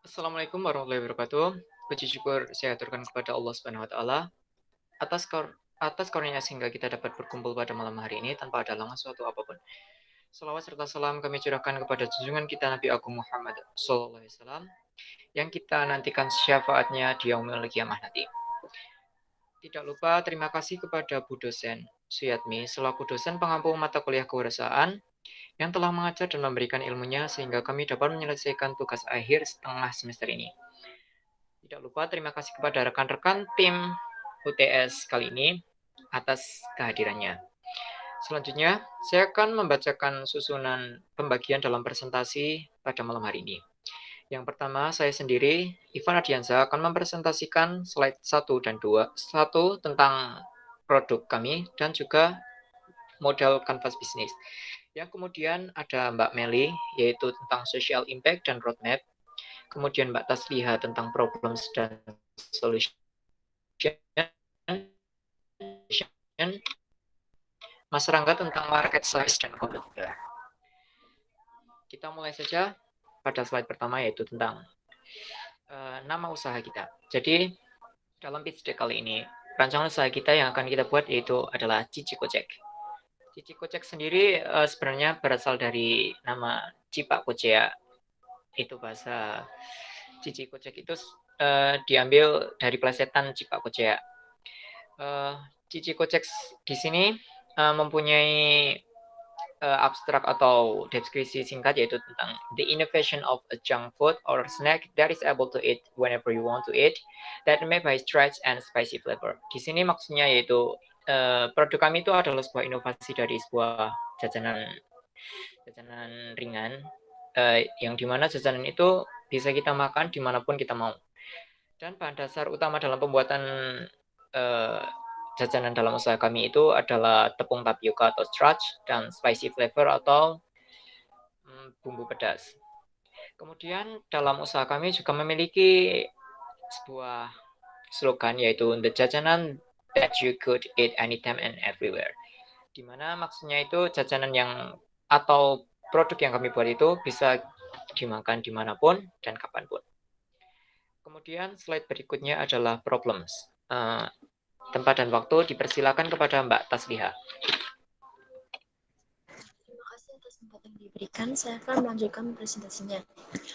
Assalamualaikum warahmatullahi wabarakatuh. Puji syukur saya aturkan kepada Allah Subhanahu wa taala atas karunia sehingga kita dapat berkumpul pada malam hari ini tanpa ada halangan suatu apapun. Salawat serta salam kami curahkan kepada junjungan kita Nabi Agung Muhammad sallallahu alaihi wasallam yang kita nantikan syafaatnya di yaumil qiyamah nanti. Tidak lupa terima kasih kepada Bu dosen Suyatmi selaku dosen pengampu mata kuliah kewirausahaan yang telah mengajar dan memberikan ilmunya sehingga kami dapat menyelesaikan tugas akhir setengah semester ini. Tidak lupa terima kasih kepada rekan-rekan tim UTS kali ini atas kehadirannya. Selanjutnya, saya akan membacakan susunan pembagian dalam presentasi pada malam hari ini. Yang pertama, saya sendiri, Ivan Ardiansa, akan mempresentasikan slide 1 dan 2. Satu tentang produk kami dan juga model kanvas bisnis. Yang kemudian ada Mbak Meli, yaitu tentang social impact dan roadmap. Kemudian Mbak Tasliha tentang problems dan solution. Mas Rangga tentang market size dan competitor. Kita mulai saja pada slide pertama yaitu tentang nama usaha kita. Jadi dalam pitch deck kali ini rancangan usaha kita yang akan kita buat yaitu adalah Cici Kocek. Cici Kocek sendiri sebenarnya berasal dari nama Cipak Kocea. Itu bahasa Cici Kocek itu diambil dari plesetan Cipak Kocea. Cici Kocek di sini mempunyai abstrak atau deskripsi singkat yaitu tentang the innovation of a junk food or snack that is able to eat whenever you want to eat that made by stretch and spicy flavor. Di sini maksudnya yaitu produk kami itu adalah sebuah inovasi dari sebuah jajanan ringan yang dimana jajanan itu bisa kita makan dimanapun kita mau. Dan bahan dasar utama dalam pembuatan jajanan dalam usaha kami itu adalah tepung tapioka atau starch dan spicy flavor atau bumbu pedas. Kemudian dalam usaha kami juga memiliki sebuah slogan yaitu the jajanan that you could eat anytime and everywhere. Dimana maksudnya itu jajanan yang atau produk yang kami buat itu bisa dimakan dimanapun dan kapanpun. Kemudian slide berikutnya adalah problems. Tempat dan waktu dipersilakan kepada Mbak Tasliha. Terima kasih atas kesempatan yang diberikan. Saya akan melanjutkan presentasinya.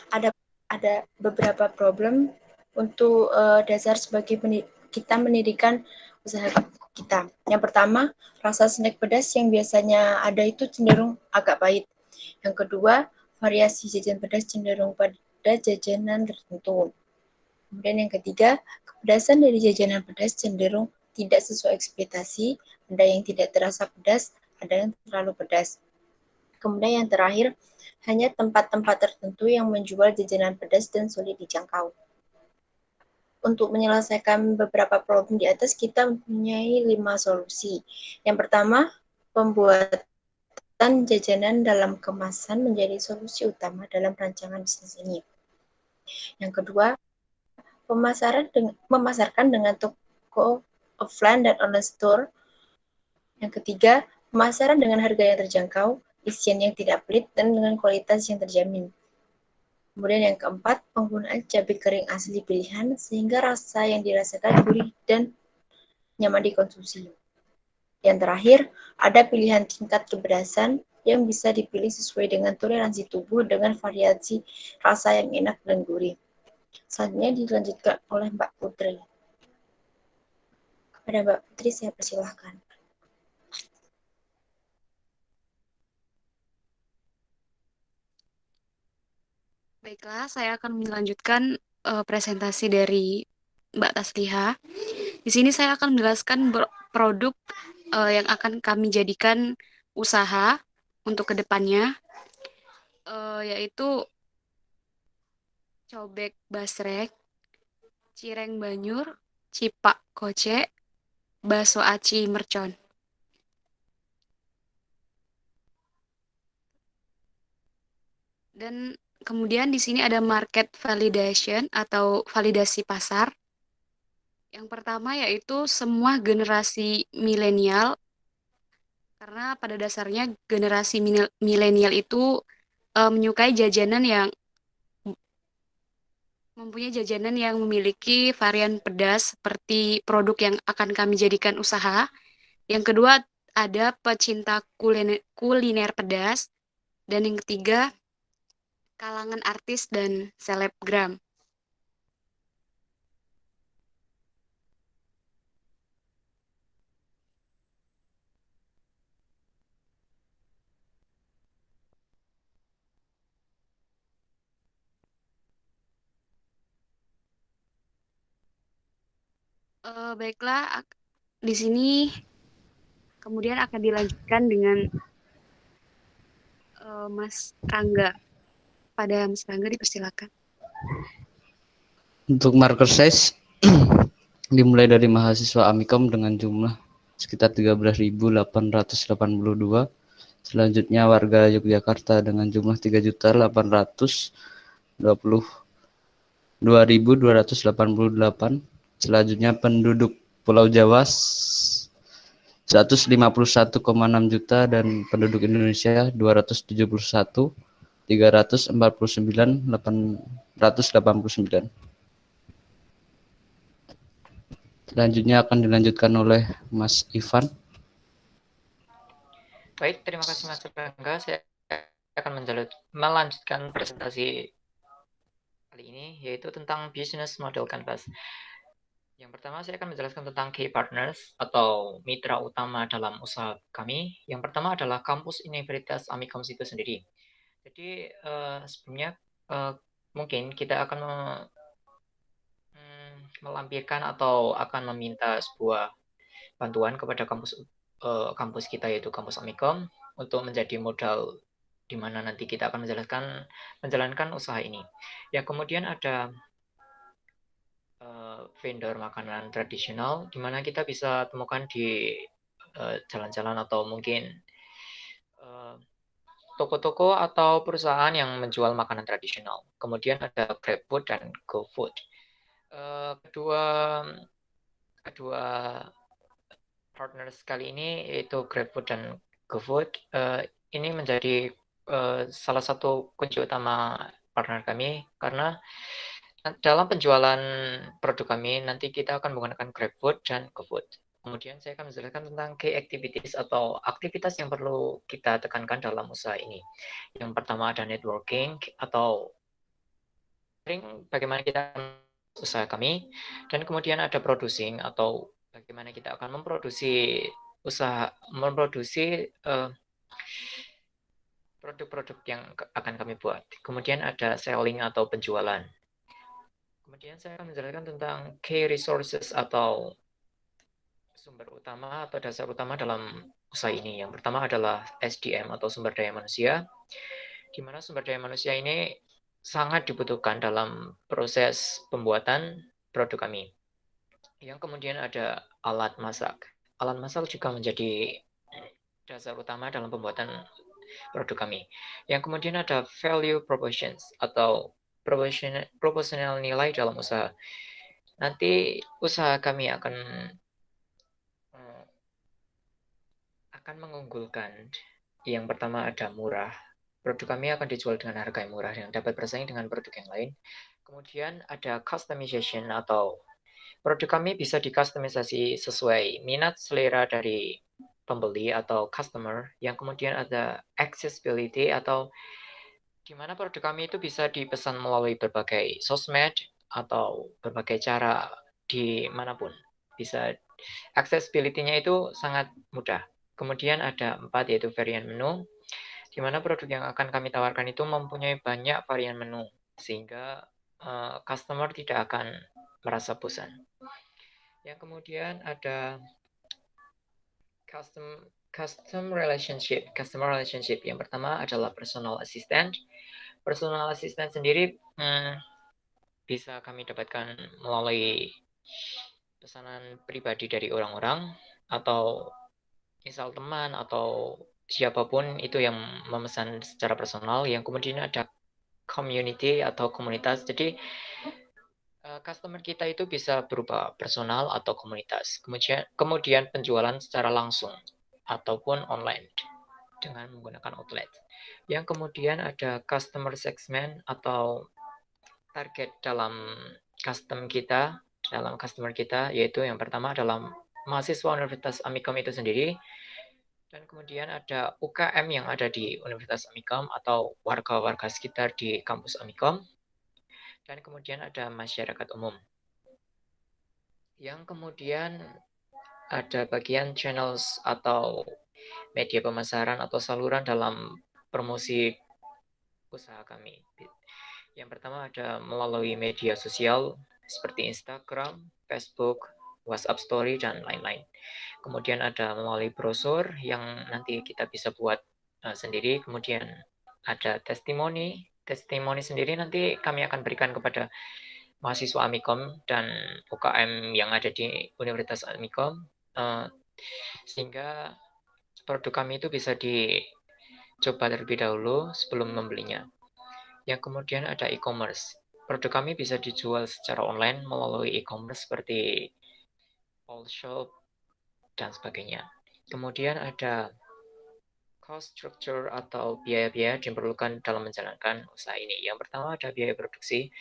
Ada beberapa problem untuk dasar sebagai kita mendirikan usaha kita. Yang pertama, rasa snack pedas yang biasanya ada itu cenderung agak pahit. Yang kedua, variasi jajan pedas cenderung pada jajanan tertentu. Kemudian yang ketiga, kepedasan dari jajanan pedas cenderung tidak sesuai ekspektasi, ada yang tidak terasa pedas, ada yang terlalu pedas. Kemudian yang terakhir, hanya tempat-tempat tertentu yang menjual jajanan pedas dan sulit dijangkau. Untuk menyelesaikan beberapa problem di atas, kita mempunyai 5 solusi. Yang pertama, pembuatan jajanan dalam kemasan menjadi solusi utama dalam rancangan bisnis ini. Yang kedua, memasarkan dengan toko offline dan online store. Yang ketiga, pemasaran dengan harga yang terjangkau, isian yang tidak pelit, dan dengan kualitas yang terjamin. Kemudian yang keempat, penggunaan cabai kering asli pilihan sehingga rasa yang dirasakan gurih dan nyaman dikonsumsi. Yang terakhir, ada pilihan tingkat kepedasan yang bisa dipilih sesuai dengan toleransi tubuh dengan variasi rasa yang enak dan gurih. Selanjutnya dilanjutkan oleh Mbak Putri. Kepada Mbak Putri saya persilahkan. Baiklah, saya akan melanjutkan presentasi dari Mbak Tasliha. Di sini saya akan menjelaskan produk yang akan kami jadikan usaha untuk kedepannya, yaitu cobek basrek, cireng banyur, cipak koce, bakso aci mercon. Dan kemudian di sini ada market validation atau validasi pasar. Yang pertama yaitu semua generasi milenial, karena pada dasarnya generasi milenial itu menyukai jajanan yang mempunyai jajanan yang memiliki varian pedas seperti produk yang akan kami jadikan usaha. Yang kedua, ada pecinta kuliner pedas. Dan yang ketiga, kalangan artis dan selebgram. Baiklah, di sini kemudian akan dilanjutkan dengan Mas Rangga. Pada Mas Rangga dipersilakan. Untuk marker size dimulai dari mahasiswa Amikom dengan jumlah sekitar 13.882. Selanjutnya warga Yogyakarta dengan jumlah 3.822.288. Selanjutnya penduduk Pulau Jawa 151,6 juta dan penduduk Indonesia 271.349.889. Selanjutnya akan dilanjutkan oleh Mas Ivan. Baik, terima kasih Mas Rangga. Saya akan melanjutkan presentasi kali ini, yaitu tentang Business Model Canvas. Yang pertama, saya akan menjelaskan tentang key partners atau mitra utama dalam usaha kami. Yang pertama adalah kampus Universitas Amikom itu sendiri. Jadi, sebelumnya mungkin kita akan melampirkan atau akan meminta sebuah bantuan kepada kampus kita, yaitu kampus Amikom, untuk menjadi modal di mana nanti kita akan menjalankan usaha ini. Ya, kemudian ada vendor makanan tradisional, di mana kita bisa temukan di jalan-jalan atau mungkin toko-toko atau perusahaan yang menjual makanan tradisional. Kemudian ada GrabFood dan GoFood. Kedua partners kali ini yaitu GrabFood dan GoFood. Ini menjadi salah satu kunci utama partner kami, karena dalam penjualan produk kami nanti kita akan menggunakan GrabFood dan GoFood. Kemudian saya akan menjelaskan tentang key activities atau aktivitas yang perlu kita tekankan dalam usaha ini. Yang pertama ada networking atau bagaimana kita usaha kami, dan kemudian ada producing atau bagaimana kita akan memproduksi produk-produk yang akan kami buat. Kemudian ada selling atau penjualan. Kemudian saya akan menjelaskan tentang key resources atau sumber utama atau dasar utama dalam usaha ini. Yang pertama adalah SDM atau sumber daya manusia, di mana sumber daya manusia ini sangat dibutuhkan dalam proses pembuatan produk kami. Yang kemudian ada alat masak. Alat masak juga menjadi dasar utama dalam pembuatan produk kami. Yang kemudian ada value propositions atau proporsional nilai dalam usaha. Nanti usaha kami akan mengunggulkan. Yang pertama ada murah. Produk kami akan dijual dengan harga yang murah yang dapat bersaing dengan produk yang lain. Kemudian ada customization atau produk kami bisa dikustomisasi sesuai minat selera dari pembeli atau customer. Yang kemudian ada accessibility atau di mana produk kami itu bisa dipesan melalui berbagai sosmed atau berbagai cara dimanapun. Bisa accessibility-nya itu sangat mudah. Kemudian ada 4, yaitu varian menu, di mana produk yang akan kami tawarkan itu mempunyai banyak varian menu, sehingga customer tidak akan merasa bosan. Yang kemudian ada customer relationship. Yang pertama adalah personal assistant. Personal assistant sendiri bisa kami dapatkan melalui pesanan pribadi dari orang-orang, atau misal teman atau siapapun itu yang memesan secara personal. Yang kemudian ada community atau komunitas. Jadi customer kita itu bisa berupa personal atau komunitas. Kemudian penjualan secara langsung ataupun online dengan menggunakan outlet. Yang kemudian ada customer segment atau target dalam customer kita, yaitu yang pertama adalah mahasiswa Universitas Amikom itu sendiri, dan kemudian ada UKM yang ada di Universitas Amikom atau warga-warga sekitar di kampus Amikom, dan kemudian ada masyarakat umum. Yang kemudian ada bagian channels atau media pemasaran atau saluran dalam promosi usaha kami. Yang pertama ada melalui media sosial seperti Instagram, Facebook, WhatsApp Story, dan lain-lain. Kemudian ada melalui brosur yang nanti kita bisa buat sendiri. Kemudian ada testimoni. Testimoni sendiri nanti kami akan berikan kepada mahasiswa Amikom dan UKM yang ada di Universitas Amikom, sehingga produk kami itu bisa dicoba terlebih dahulu sebelum membelinya. Yang kemudian ada e-commerce. Produk kami bisa dijual secara online melalui e-commerce seperti Allshop dan sebagainya. Kemudian ada cost structure atau biaya-biaya yang diperlukan dalam menjalankan usaha ini. Yang pertama ada biaya produksi.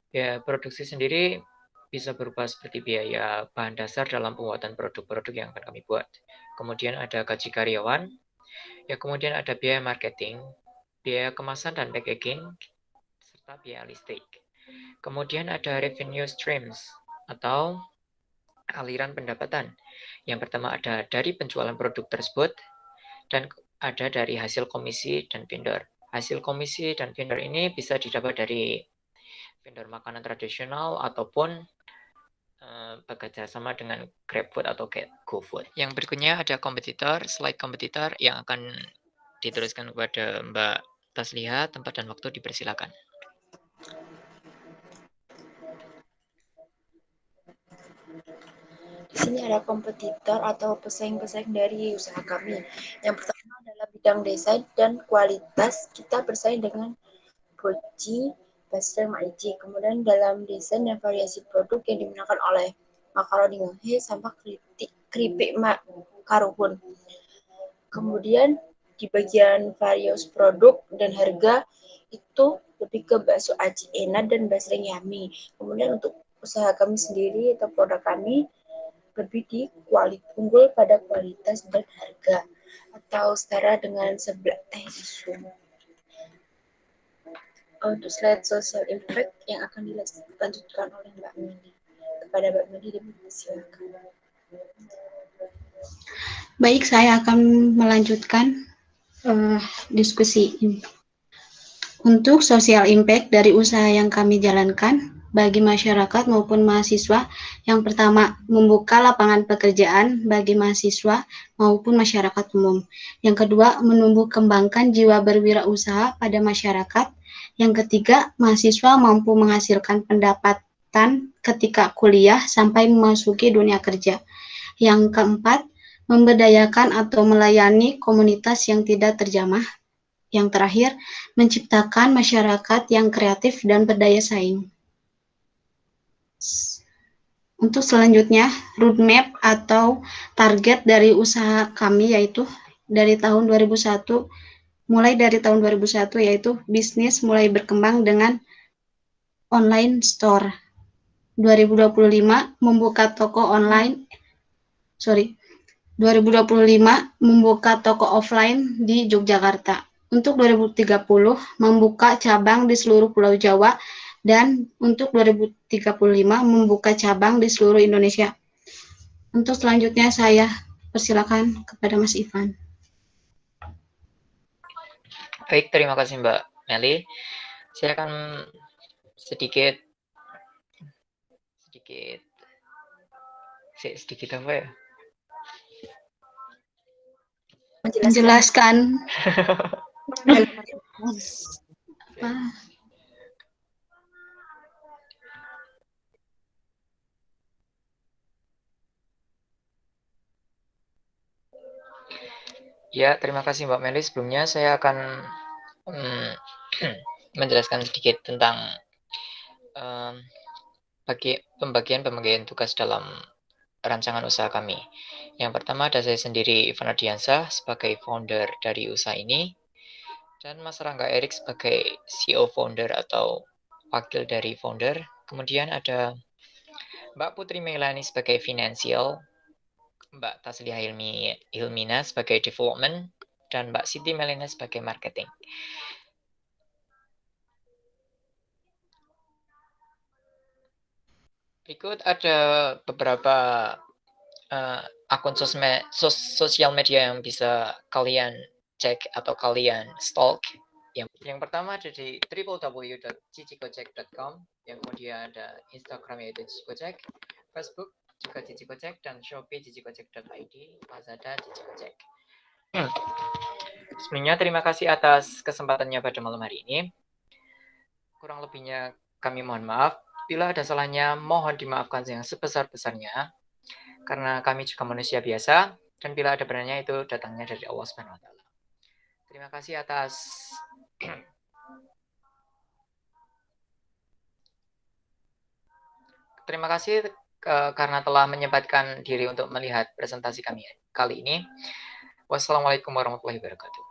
Biaya produksi sendiri bisa berupa seperti biaya bahan dasar dalam pembuatan produk-produk yang akan kami buat. Kemudian ada gaji karyawan. Ya, kemudian ada biaya marketing, biaya kemasan dan packaging, serta biaya listrik. Kemudian ada revenue streams atau aliran pendapatan. Yang pertama ada dari penjualan produk tersebut, dan ada dari hasil komisi dan vendor. Hasil komisi dan vendor ini bisa didapat dari vendor makanan tradisional ataupun bekerja sama dengan GrabFood atau GoFood. Yang berikutnya ada kompetitor, slide kompetitor yang akan diteruskan kepada Mbak Tasliha. Tempat dan waktu dipersilakan. Di sini ada kompetitor atau pesaing-pesaing dari usaha kami. Yang pertama adalah bidang desain dan kualitas. Kita bersaing dengan Boci, Basel, Maiji. Kemudian dalam desain dan variasi produk yang digunakan oleh makaroni ngehe sama keripik karuhun. Kemudian di bagian various produk dan harga itu lebih ke bakso aci enak dan basreng yami. Kemudian untuk usaha kami sendiri atau produk kami lebih di unggul pada kualitas dan harga atau setara dengan sebelah teh isu. Untuk slide social impact yang akan dilanjutkan oleh Mbak Meli. Kepada Mbak Meli, silakan. Baik, saya akan melanjutkan diskusi ini. Untuk social impact dari usaha yang kami jalankan bagi masyarakat maupun mahasiswa, yang pertama, membuka lapangan pekerjaan bagi mahasiswa maupun masyarakat umum. Yang kedua, menumbuh kembangkan jiwa berwirausaha pada masyarakat. Yang ketiga, mahasiswa mampu menghasilkan pendapatan ketika kuliah sampai memasuki dunia kerja. Yang keempat, memberdayakan atau melayani komunitas yang tidak terjamah. Yang terakhir, menciptakan masyarakat yang kreatif dan berdaya saing. Untuk selanjutnya, roadmap atau target dari usaha kami yaitu mulai dari tahun 2001 yaitu bisnis mulai berkembang dengan online store. 2025 membuka toko 2025 membuka toko offline di Yogyakarta. Untuk 2030 membuka cabang di seluruh Pulau Jawa, dan untuk 2035 membuka cabang di seluruh Indonesia. Untuk selanjutnya saya persilakan kepada Mas Ivan. Baik, terima kasih Mbak Meli. Saya akan sedikit apa ya? Menjelaskan. Ya, terima kasih Mbak Meli. Sebelumnya saya akan menjelaskan sedikit tentang pembagian tugas dalam rancangan usaha kami. Yang pertama ada saya sendiri, Ivan Ardiansah, sebagai founder dari usaha ini, dan Mas Rangga Erik sebagai CEO founder atau wakil dari founder. Kemudian ada Mbak Putri Melani sebagai financial, Mbak Tasliha Hilmina sebagai development, dan Mbak Siti Melina sebagai marketing. Berikut ada beberapa akun sosial media yang bisa kalian cek atau kalian stalk. Yang pertama ada di www.cicigojek.com, yang kemudian ada Instagram yaitu Cicigojek, Facebook juga Cicigojek, dan Shopee cicigojek.id, Lazada Cicigojek. Sebelumnya terima kasih atas kesempatannya pada malam hari ini. Kurang lebihnya kami mohon maaf. Bila ada salahnya mohon dimaafkan yang sebesar-besarnya, karena kami juga manusia biasa, dan bila ada benarnya itu datangnya dari Allah Subhanahu wa taala. Terima kasih atas Terima kasih karena telah menyempatkan diri untuk melihat presentasi kami kali ini. Wassalamualaikum warahmatullahi wabarakatuh.